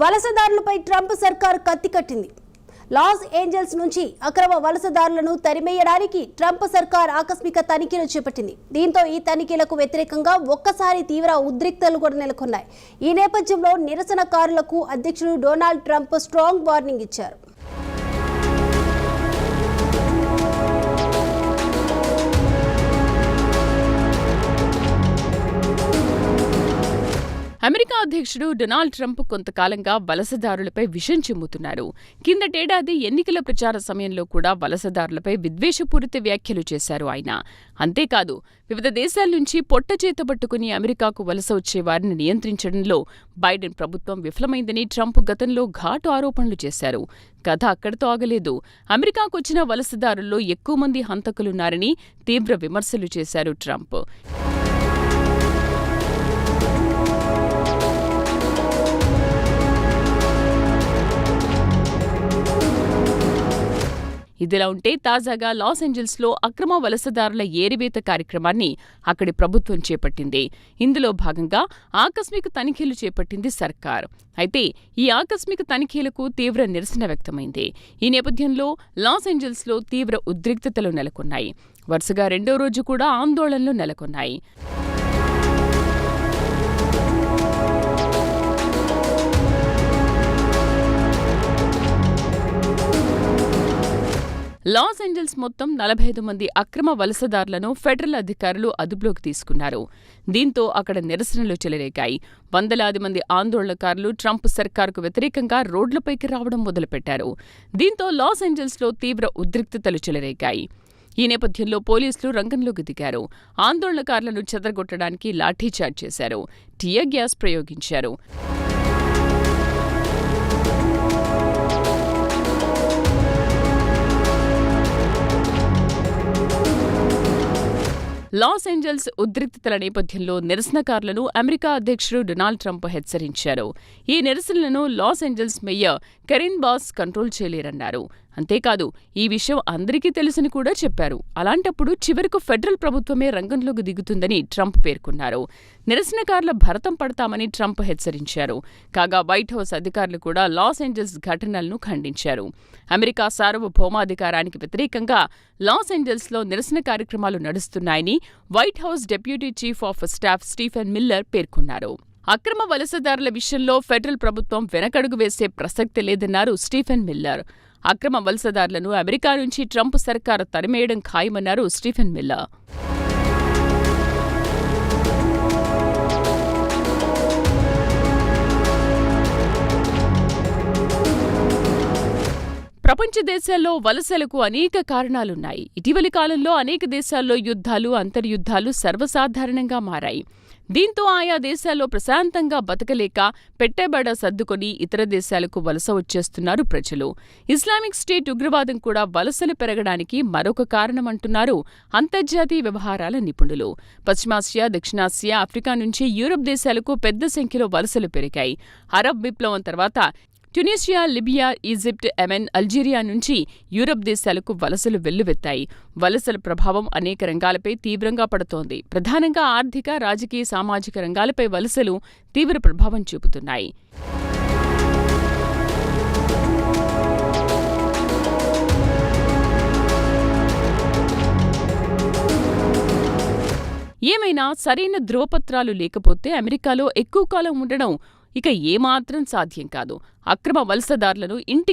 వలసదారులపై Trump సర్కార్ కత్తి కట్టింది. లాస్ ఏంజల్స్ నుంచి అక్రమ వలసదారులను తరిమేయడానికి ట్రంప్ సర్కార్ ఆకస్మిక తనిఖీలు చేపట్టింది. దీంతో ఈ తనిఖీలకు వ్యతిరేకంగా ఒక్కసారి తీవ్ర ఉద్రిక్తలు కూడా నెలకొన్నాయి. ఈ నేపథ్యంలో నిరసనకారులకు అధ్యక్షుడు డొనాల్డ్ ట్రంప్ స్ట్రాంగ్ వార్నింగ్ ఇచ్చారు. అమెరికా అధ్యక్షుడు డొనాల్డ్ ట్రంప్ కొంతకాలంగా వలసదారులపై విషం చిమ్ముతున్నారు. కిందటేడాది ఎన్నికల ప్రచార సమయంలో కూడా వలసదారులపై విద్వేషపూరిత వ్యాఖ్యలు చేశారు ఆయన. అంతేకాదు వివిధ దేశాల నుంచి పొట్టచేత పట్టుకుని అమెరికాకు వలస వచ్చే వారిని నియంత్రించడంలో బైడెన్ ప్రభుత్వం విఫలమైందని ట్రంప్ గతంలో ఘాటు ఆరోపణలు చేశారు. కథ అక్కడితో ఆగలేదు. అమెరికాకొచ్చిన వలసదారుల్లో ఎక్కువ మంది హంతకులున్నారని తీవ్ర విమర్శలు చేశారు ట్రంప్. ఇదిలా ఉంటే తాజాగా లాస్ ఏంజల్స్లో అక్రమ వలసదారుల ఏరివేత కార్యక్రమాన్ని అక్కడి ప్రభుత్వం చేపట్టింది. ఇందులో భాగంగా ఆకస్మిక తనిఖీలు చేపట్టింది సర్కార్. అయితే ఈ ఆకస్మిక తనిఖీలకు తీవ్ర నిరసన వ్యక్తమైంది. ఈ నేపథ్యంలో లాస్ ఏంజల్స్లో తీవ్ర ఉద్రిక్తతలు నెలకొన్నాయి. వరుసగా రెండో రోజు కూడా ఆందోళనలు నెలకొన్నాయి. లాస్ ఏంజల్స్ మొత్తం 45 మంది అక్రమ వలసదారులను ఫెడరల్ అధికారులు అదుపులోకి తీసుకున్నారు. దీంతో అక్కడ నిరసనలు చెలరేగాయి. వందలాది మంది ఆందోళనకారులు ట్రంప్ సర్కారుకు వ్యతిరేకంగా రోడ్లపైకి రావడం మొదలుపెట్టారు. దీంతో లాస్ ఏంజల్స్లో తీవ్ర ఉద్రిక్తతలు చెలరేగాయి. ఈ నేపథ్యంలో పోలీసులు రంగంలోకి దిగారు. ఆందోళనకారులను చెదరగొట్టడానికి లాఠీచార్జ్ చేశారు. టియర్ గ్యాస్ ప్రయోగించారు. లాస్ ఏంజల్స్ ఉద్రిక్తతల నేపథ్యంలో నిరసనకారులను అమెరికా అధ్యక్షుడు డొనాల్డ్ ట్రంప్ హెచ్చరించారు. ఈ నిరసనలను Los Angeles mayor Karen Bass control చేయలేరన్నారు. అంతేకాదు ఈ విషయం అందరికీ తెలుసని కూడా చెప్పారు. అలాంటప్పుడు చివరకు ఫెడరల్ ప్రభుత్వమే రంగంలోకి దిగుతుందని ట్రంప్ పేర్కొన్నారు. నిరసనకారుల భరతం పడతామని ట్రంప్ హెచ్చరించారు. కాగా వైట్ హౌస్ అధికారులు కూడా లాస్ ఏంజల్స్ ఘటనలను ఖండించారు. అమెరికా సార్వభౌమాధికారానికి వ్యతిరేకంగా లాస్ ఏంజల్స్లో నిరసన కార్యక్రమాలు నడుస్తున్నాయని White House deputy chief of staff Stephen Miller పేర్కొన్నారు. అక్రమ వలసదారుల విషయంలో ఫెడరల్ ప్రభుత్వం వెనకడుగు వేసే ప్రసక్తి లేదన్నారు స్టీఫెన్ మిల్లర్. అక్రమ వలసదారులను అమెరికా నుంచి ట్రంప్ సర్కారు తరిమేయడం ఖాయమన్నారు స్టీఫెన్ మిల్లర్. ప్రపంచ దేశాల్లో వలసలకు అనేక కారణాలున్నాయి. ఇటీవలి కాలంలో అనేక దేశాల్లో యుద్ధాలు, అంతర్యుద్ధాలు సర్వసాధారణంగా మారాయి. దీంతో ఆయా దేశాల్లో ప్రశాంతంగా బతకలేక పెట్టెబడ సర్దుకొని ఇతర దేశాలకు వలస వచ్చేస్తున్నారు ప్రజలు. ఇస్లామిక్ స్టేట్ ఉగ్రవాదం కూడా వలసలు పెరగడానికి మరొక కారణమంటున్నారు అంతర్జాతీయ వ్యవహారాల నిపుణులు. పశ్చిమాసియా, దక్షిణాసియా, ఆఫ్రికా నుంచి యూరప్ దేశాలకు పెద్ద సంఖ్యలో వలసలు పెరిగాయి. అరబ్ విప్లవం తర్వాత Tunisia, Libya, Egypt, Yemen, Algeria నుంచి యూరప్ దేశాలకు వలసలు వెల్లువెత్తాయి. వలసల ప్రభావం అనేక రంగాలపై తీవ్రంగా పడుతోంది. ప్రధానంగా ఆర్థిక, రాజకీయ, సామాజిక రంగాలపై వలసలు తీవ్ర ప్రభావం చూపుతున్నాయి. ఏమైనా సరైన ధ్రువపత్రాలు లేకపోతే అమెరికాలో ఎక్కువ కాలం ఉండడం ఇక ఏమాత్రం సాధ్యం కాదు. అక్రమ వలసదారులను ఇంటికి